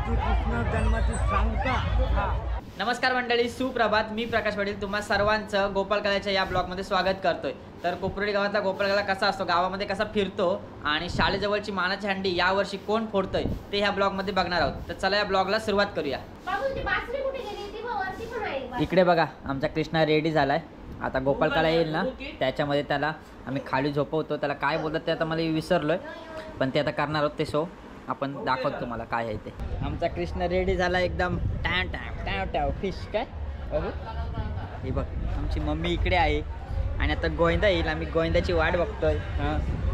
कृष्ण जन्माची सांगता। नमस्कार मंडळी, सुप्रभात। मी प्रकाश पाटील तुम्हा सर्वांचं गोपालकालाच्या या ब्लॉगमध्ये स्वागत करतोय। तर कोपरोळी गावातला गोपालकाला कसा असतो, गावामध्ये कसा फिरतो आणि शाळेजवळची मानाची हंडी यावर्षी कोण फोडतोय ते ह्या ब्लॉगमध्ये बघणार आहोत। तर चला या ब्लॉगला सुरुवात करूया। इकडे बघा, आमचा कृष्णा रेडी झालाय। आता गोपालकाला येईल ना, त्याच्यामध्ये त्याला आम्ही खाली झोपवतो। त्याला काय बोलतात ते आता मला विसरलोय, पण ते आता करणार आहोत ते शो आपण दाखवतो तुम्हाला काय आहे ते। आमचा कृष्ण रेडी झाला एकदम टॅव टॅव टॅव टॅव फिश काय बघू। हे बघ, आमची मम्मी इकडे आहे आणि आता गोविंदा येईल। आम्ही गोविंदाची वाट बघतोय।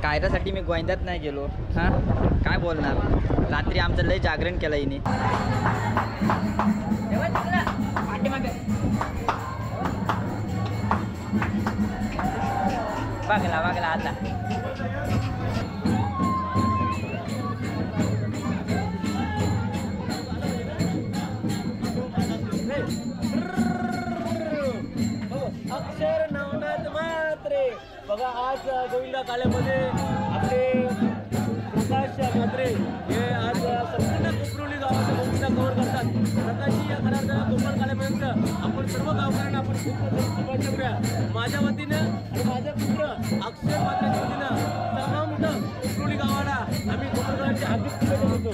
कायरासाठी मी गोविंदात नाही गेलो। काय बोलणार, रात्री आमचं लय जागरण केलं हिने। बघला बघला आता अक्षर नवनाथ मात्रे बघा। आज गोविंदा काल्यामध्ये आपले प्रकाश मात्रे हे आज संपूर्ण कोपरोळी गावाचं गोविंदा कव्हर करतात। प्रकाशजी या खऱ्या गोपाल काल्यापर्यंत आपण सर्व गावकऱ्यांना आपण खूप शुभेच्छा करूया माझ्या वतीनं आणि माझे पुत्र अक्षर मात्रेच्या वतीनं। सर्व मोठं कोपरोळी गावाला आम्ही गोपालकालाची हार्दिक शुभेच्छा देतो।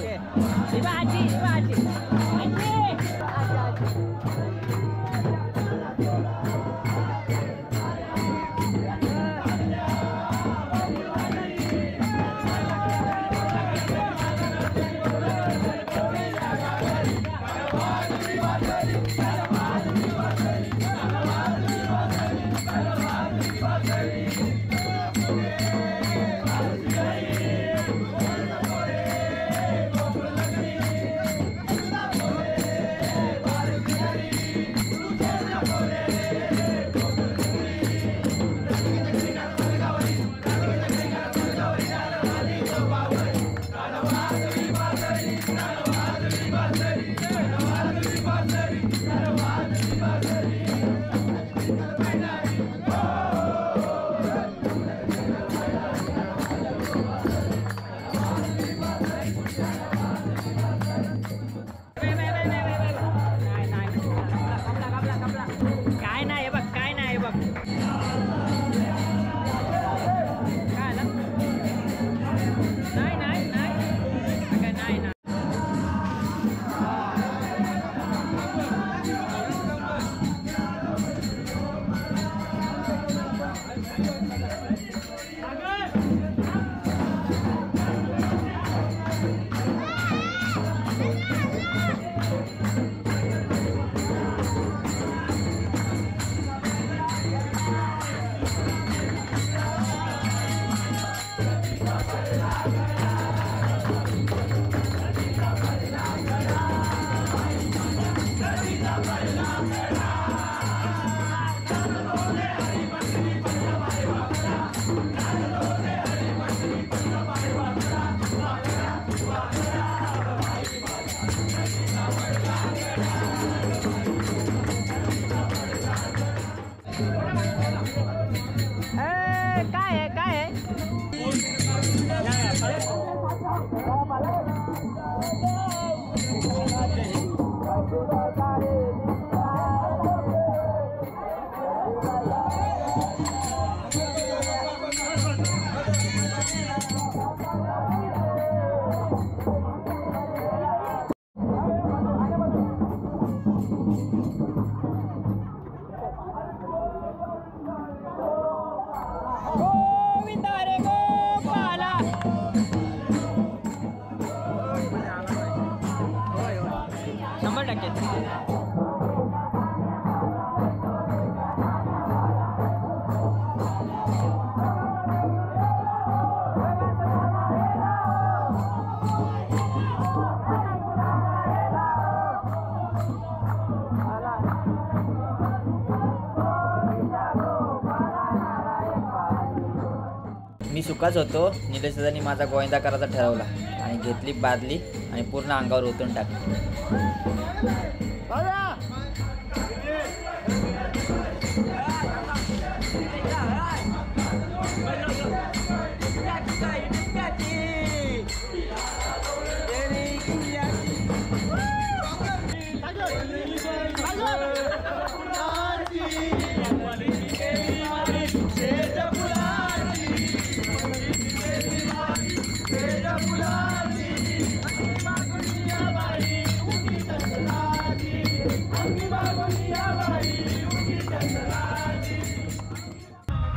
मी सुकाच होतो. निलेश दादांनी माझा गोविंदा करायचा ठरवला आणि घेतली बादली आणि पूर्ण अंगावर ओतून टाकली.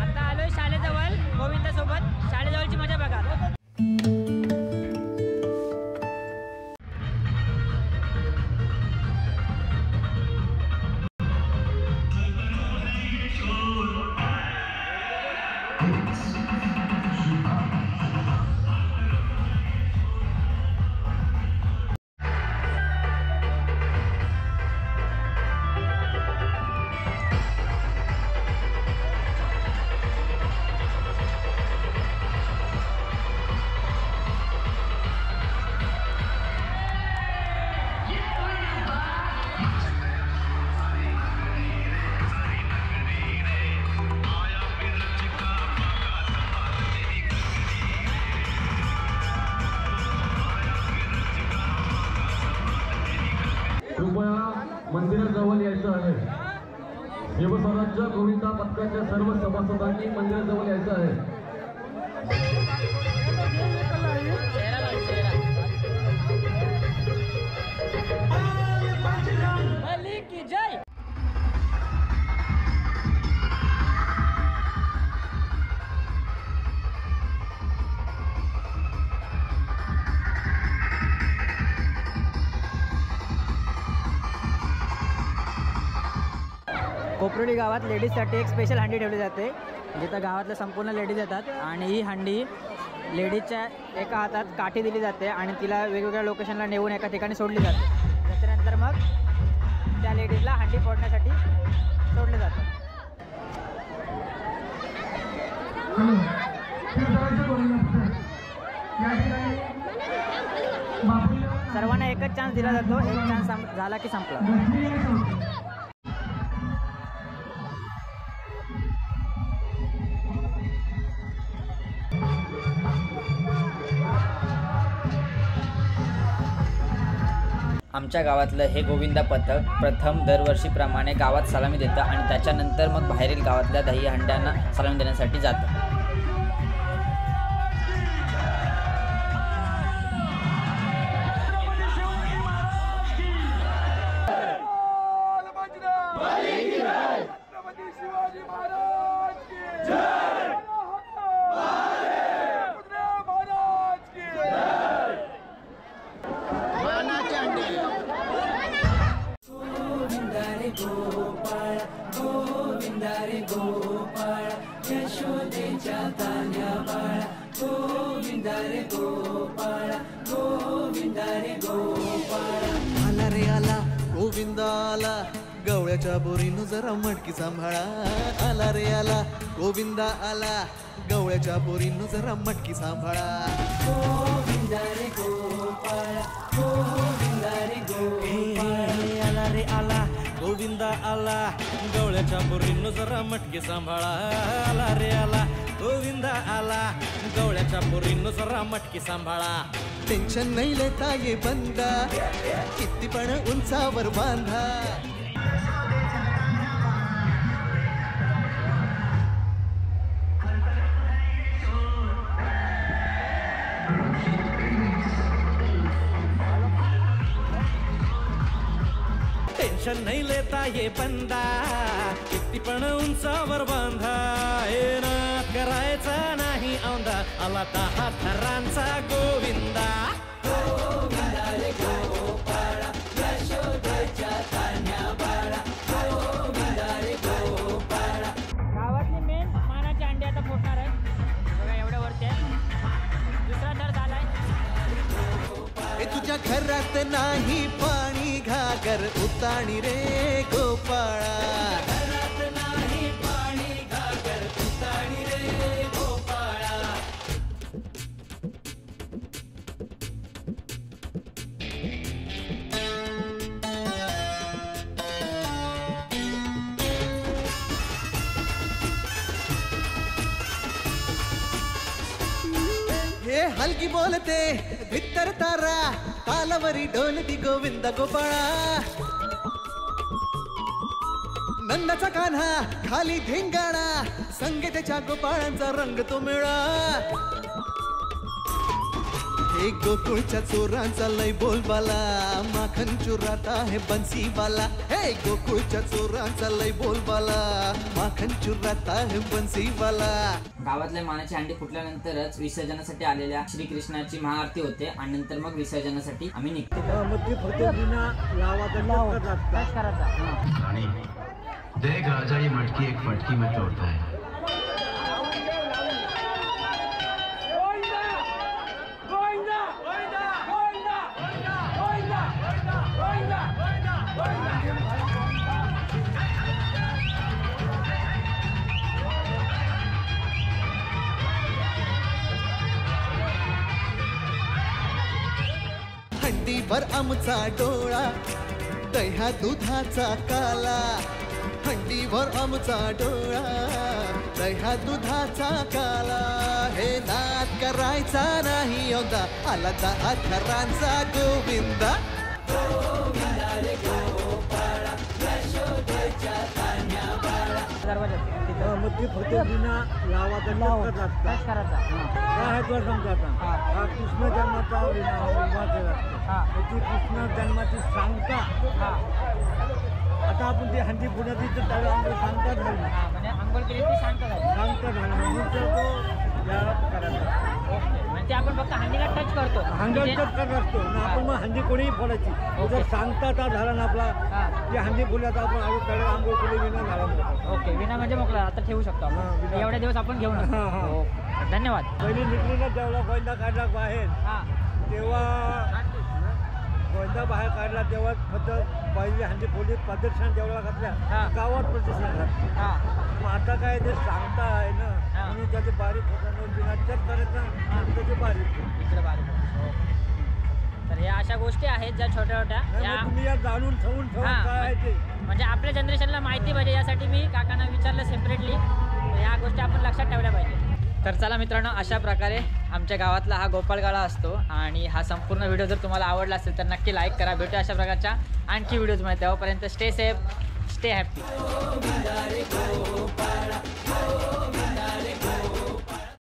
आता आलोय शाळेजवळ गोविंदासोबत. शाळेजवळची मजा बघा. कृपया मंदिराजवळ यायचं आहे. शिवस्वराज्य गोविंदा पथकाच्या सर्व सभासदांनी मंदिराजवळ यायचं आहे. की जय. कोपरोली गावात लेडीजसाठी एक स्पेशल हंडी ठेवली जाते, जिथं गावातल्या संपूर्ण लेडीज येतात आणि ही हंडी लेडीजच्या एका हातात काठी दिली जाते आणि तिला वेगवेगळ्या लोकेशनला नेऊन एका ठिकाणी सोडली जाते. त्याच्यानंतर मग त्या लेडीजला हंडी फोडण्यासाठी सोडले जाते. सर्वांना एकच चान्स दिला जातो. एक चान्स झाला की संपला. आमच्या गावातलं हे गोविंदा पथक प्रथम दरवर्षीप्रमाणे गावात सलामी देतं आणि त्याच्यानंतर मग बाहेरील गावातल्या दही हंड्यांना सलामी देण्यासाठी जातं. आला रे आला गोविंदा आला, गवळ्याच्या बोरीनं जरा मटकी सांभाळा. आला रे आला गोविंदा आला, गवळ्याच्या बोरीनं जरा मटकी सांभाळा. गोविंदा रे गोपाळ, गोविंदा रे गोपाळ. आला रे आला गोविंदा आला, गवळ्याच्या बोरीनं जरा मटकी सांभाळा. आला रे आला गोविंदा आला, गवळ्याच्या बोरीनं जरा मटकी सांभाळा. टेन्शन नाही लेता ये बंदा, किती पण उंचावर बांधा. टेन्शन नाही लेता ये बंदा, किती पण उंचावर बांधा. हे ना करायचा नाही औंदा, आला 10 थरांचा गोविंदा. गोविंदा रे गोपाळा, यशोदेच्या तान्ह्या बाळा. गोविंदा रे गोपाळा. गावातली मेन मानाची अंडी आता फोडणार आहे बघा. एवढ्या वरती आहे. दुसरा थर झालाय. हे तुझ्या घरात नाही पाणी, घागर उताणी रे गोपाळा. घरात नाही पाणी, घागर उताणी रे गोपाळा. हलकी बोलते भित्तर तारा तालावरी डोलती गोविंद गोपाळा नंदाचा कान्हा खाली धिंगाणा संगीताच्या गोपाळांचा रंग तो मिळा हे गोकुळच्या चोरांचा लय बोलबाला माखन चुरात आहे बन्सीवाला हे गोकुळच्या चोरांचा लय बोलबाला माखन चुरात आहे बन्सीवाला गावातल्या मानाची हंडी फुटल्यानंतरच विसर्जनासाठी आलेल्या श्रीकृष्णाची महाआरती होते आणि नंतर मग विसर्जनासाठी आम्ही निघतो. रानी देख राजा ये मटकी एक फटकी में तोड़ता है. हंडीवर आमचा डोळा दह्या दुधाचा काला हंडीवर आमचा डोळा दह्या दुधाचा काला हे नाद करायचा नाही यंदा आला अथरांचा गोविंदा मग फतेजीना लावाचा काय करायचा काय तुला सांगतो आता हा कृष्ण जन्माचा विना उभा केला त्याची कृष्ण जन्माची सांगता आता आपण ती हंडी पुण्याची तर त्याला आम्हाला सांगता झाली म्हणजे अंघोळ केली ती सांगता झाली. सांगता झाला म्हणून तर तो या करायचा म्हणजे आपण फक्त हंडीला टच करतो. हंडी टच करत असतो ना आपण मग हंडी कोणीही फोडायची जर सांगता आता झाला ना आपला की हंडी फुल्याचा आपण आधी त्याला आंघोळ केली विना झाला. ओके विना म्हणजे मोकळा आता ठेवू शकतो आपण. एवढे दिवस आपण घेऊन धन्यवाद. पहिली निघली ना जेवढा गोंदा काढला बाहेर तेव्हा गोंदा बाहेर काढला तेव्हा फक्त पहिली हंडी फोडली प्रदर्शन जेवढा घातल्या गावात प्रदर्शन घातलं. मग आता काय ते सांगता आहे ना म्हणून त्याचे बारीक होतं बिना चेक करायचं त्याचे बारीक इकडे बारीक. तर या अशा गोष्टी आहेत ज्या छोट्या छोट्या या तुम्ही या जाणून ठेवून ठेवून काय आहे ते म्हणजे आपल्या जनरेशनला माहिती पाहिजे यासाठी मी काकांना विचारलं सेपरेटली. या गोष्टी आपण लक्षात ठेवल्या पाहिजे. तर चला मित्रांनो अशा प्रकारे आमच्या गावातला हा गोपाळकाळा असतो आणि हा संपूर्ण व्हिडिओ जर तुम्हाला आवडला असेल तर नक्की लाईक करा. भेटूया अशा प्रकारच्या आणखी व्हिडिओजमध्ये. तेव्हापर्यंत स्टे सेफ स्टे हॅपी.